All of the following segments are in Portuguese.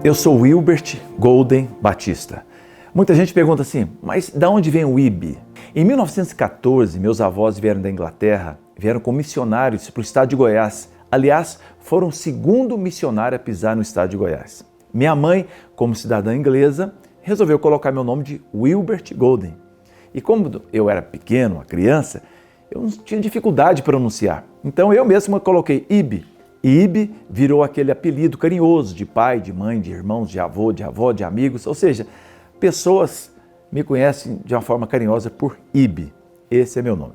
Eu sou Wilbert Golden Batista. Muita gente pergunta assim, mas de onde vem o IB? Em 1914, meus avós vieram da Inglaterra, vieram como missionários para o estado de Goiás. Aliás, foram o segundo missionário a pisar no estado de Goiás. Minha mãe, como cidadã inglesa, resolveu colocar meu nome de Wilbert Golden. E como eu era pequeno, uma criança, eu não tinha dificuldade de pronunciar. Então eu mesmo coloquei IB. E IB virou aquele apelido carinhoso de pai, de mãe, de irmãos, de avô, de avó, de amigos. Ou seja, pessoas me conhecem de uma forma carinhosa por IB. Esse é meu nome.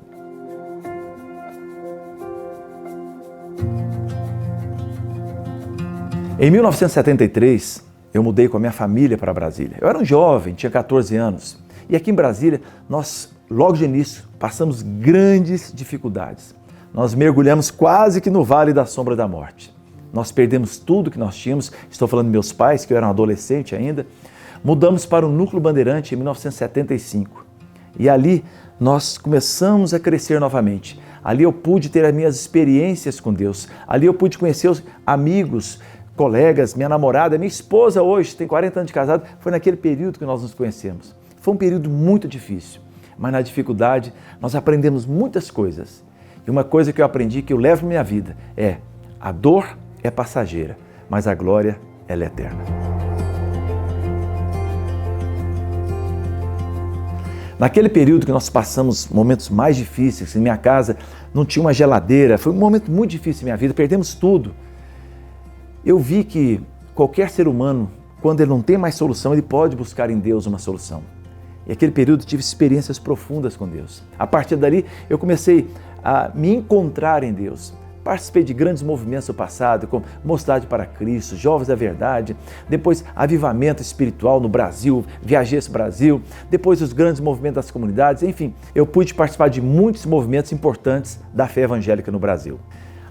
Em 1973, eu mudei com a minha família para Brasília. Eu era um jovem, tinha 14 anos. E aqui em Brasília, nós, logo de início, passamos grandes dificuldades. Nós mergulhamos quase que no vale da sombra da morte. Nós perdemos tudo que nós tínhamos. Estou falando de meus pais, que eu era um adolescente ainda. Mudamos para o Núcleo Bandeirante em 1975. E ali nós começamos a crescer novamente. Ali eu pude ter as minhas experiências com Deus. Ali eu pude conhecer os amigos, colegas, minha namorada, minha esposa hoje, tem 40 anos de casado. Foi naquele período que nós nos conhecemos. Foi um período muito difícil. Mas na dificuldade nós aprendemos muitas coisas. E uma coisa que eu aprendi, que eu levo na minha vida, é: a dor é passageira, mas a glória, ela é eterna. Naquele período que nós passamos momentos mais difíceis, em minha casa não tinha uma geladeira, foi um momento muito difícil em minha vida, perdemos tudo. Eu vi que qualquer ser humano, quando ele não tem mais solução, ele pode buscar em Deus uma solução. E aquele período tive experiências profundas com Deus. A partir dali, eu comecei a me encontrar em Deus. Participei de grandes movimentos no passado, como Mocidade para Cristo, Jovens da Verdade, depois Avivamento Espiritual no Brasil, viajei esse Brasil, depois os grandes movimentos das comunidades, enfim, eu pude participar de muitos movimentos importantes da fé evangélica no Brasil.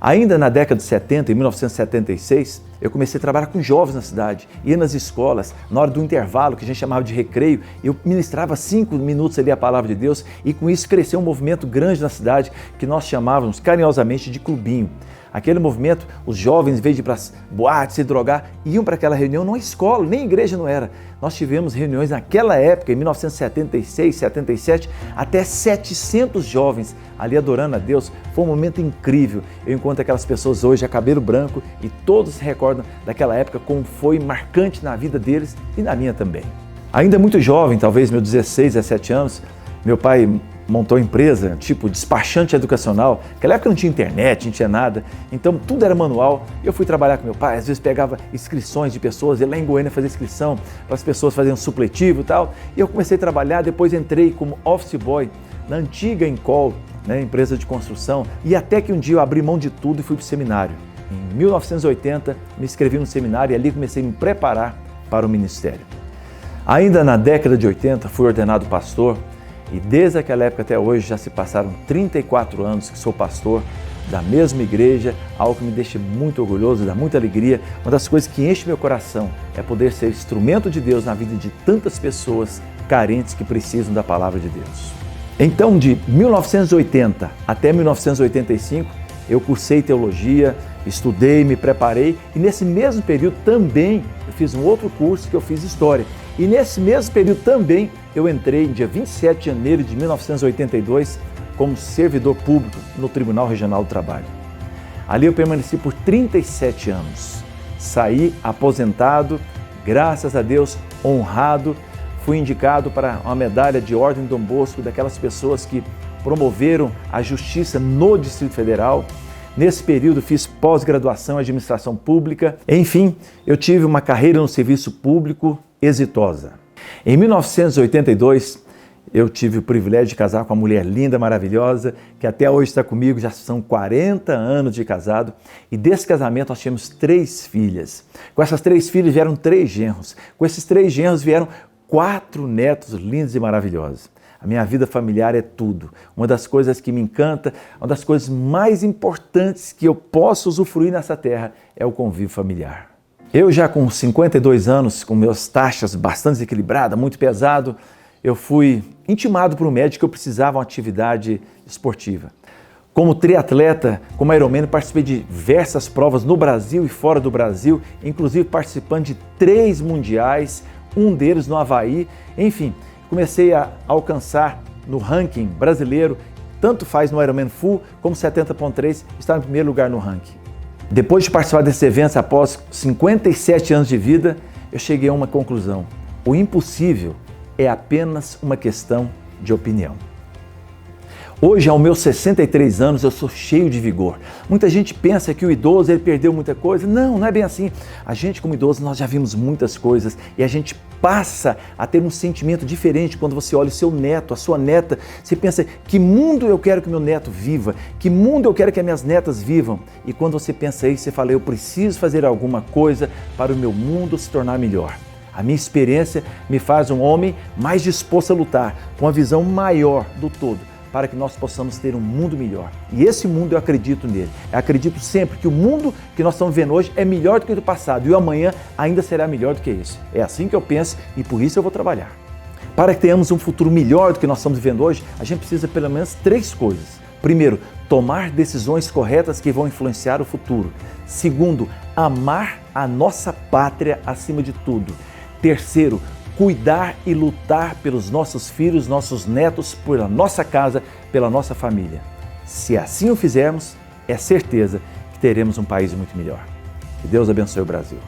Ainda na década de 70, em 1976, eu comecei a trabalhar com jovens na cidade, ia nas escolas, na hora do intervalo, que a gente chamava de recreio, eu ministrava 5 minutos ali a palavra de Deus e com isso cresceu um movimento grande na cidade que nós chamávamos carinhosamente de clubinho. Aquele movimento, os jovens, em vez de ir para as boates, se drogar, iam para aquela reunião, não é escola, nem igreja não era. Nós tivemos reuniões naquela época, em 1976, 77, até 700 jovens ali adorando a Deus. Foi um momento incrível. Eu encontro aquelas pessoas hoje a cabelo branco e todos se recordam daquela época como foi marcante na vida deles e na minha também. Ainda muito jovem, talvez meus 16, 17 anos, meu pai montou empresa, tipo despachante educacional. Naquela época não tinha internet, não tinha nada, então tudo era manual. Eu fui trabalhar com meu pai, às vezes pegava inscrições de pessoas, ia lá em Goiânia fazer inscrição para as pessoas fazerem um supletivo e tal. E eu comecei a trabalhar, depois entrei como office boy na antiga Encol, empresa de construção, e até que um dia eu abri mão de tudo e fui para o seminário. Em 1980, me inscrevi no seminário e ali comecei a me preparar para o ministério. Ainda na década de 80, fui ordenado pastor. E desde aquela época até hoje já se passaram 34 anos que sou pastor da mesma igreja, algo que me deixa muito orgulhoso, dá muita alegria. Uma das coisas que enche meu coração é poder ser instrumento de Deus na vida de tantas pessoas carentes que precisam da palavra de Deus. Então, de 1980 até 1985, eu cursei teologia, estudei, me preparei e nesse mesmo período também eu fiz um outro curso que eu fiz história. E nesse mesmo período também eu entrei, dia 27 de janeiro de 1982, como servidor público no Tribunal Regional do Trabalho. Ali eu permaneci por 37 anos. Saí aposentado, graças a Deus, honrado. Fui indicado para uma medalha de Ordem Dom Bosco, daquelas pessoas que promoveram a justiça no Distrito Federal. Nesse período fiz pós-graduação em administração pública. Enfim, eu tive uma carreira no serviço público exitosa. Em 1982, eu tive o privilégio de casar com uma mulher linda, maravilhosa, que até hoje está comigo, já são 40 anos de casado. E desse casamento nós tínhamos 3 filhas. Com essas 3 filhas vieram 3 genros. Com esses 3 genros vieram 4 netos lindos e maravilhosos. A minha vida familiar é tudo. Uma das coisas que me encanta, uma das coisas mais importantes que eu posso usufruir nessa terra é o convívio familiar. Eu já com 52 anos, com meus taxas bastante equilibradas, muito pesado, eu fui intimado por um médico que eu precisava de uma atividade esportiva. Como triatleta, como Ironman, participei de diversas provas no Brasil e fora do Brasil, inclusive participando de 3 mundiais, um deles no Havaí. Enfim, comecei a alcançar no ranking brasileiro, tanto faz no Ironman Full como 70.3, estava em primeiro lugar no ranking. Depois de participar desses eventos, após 57 anos de vida, eu cheguei a uma conclusão: o impossível é apenas uma questão de opinião. Hoje, aos meus 63 anos, eu sou cheio de vigor. Muita gente pensa que o idoso ele perdeu muita coisa. Não, não é bem assim. A gente, como idoso, nós já vimos muitas coisas e a gente passa a ter um sentimento diferente quando você olha o seu neto, a sua neta. Você pensa, que mundo eu quero que meu neto viva? Que mundo eu quero que as minhas netas vivam? E quando você pensa isso, você fala, eu preciso fazer alguma coisa para o meu mundo se tornar melhor. A minha experiência me faz um homem mais disposto a lutar, com uma visão maior do todo, para que nós possamos ter um mundo melhor. E esse mundo eu acredito nele. Eu acredito sempre que o mundo que nós estamos vendo hoje é melhor do que o do passado e o amanhã ainda será melhor do que esse. É assim que eu penso e por isso eu vou trabalhar. Para que tenhamos um futuro melhor do que nós estamos vivendo hoje, a gente precisa pelo menos 3 coisas. Primeiro, tomar decisões corretas que vão influenciar o futuro. Segundo, amar a nossa pátria acima de tudo. Terceiro, cuidar e lutar pelos nossos filhos, nossos netos, pela nossa casa, pela nossa família. Se assim o fizermos, é certeza que teremos um país muito melhor. Que Deus abençoe o Brasil.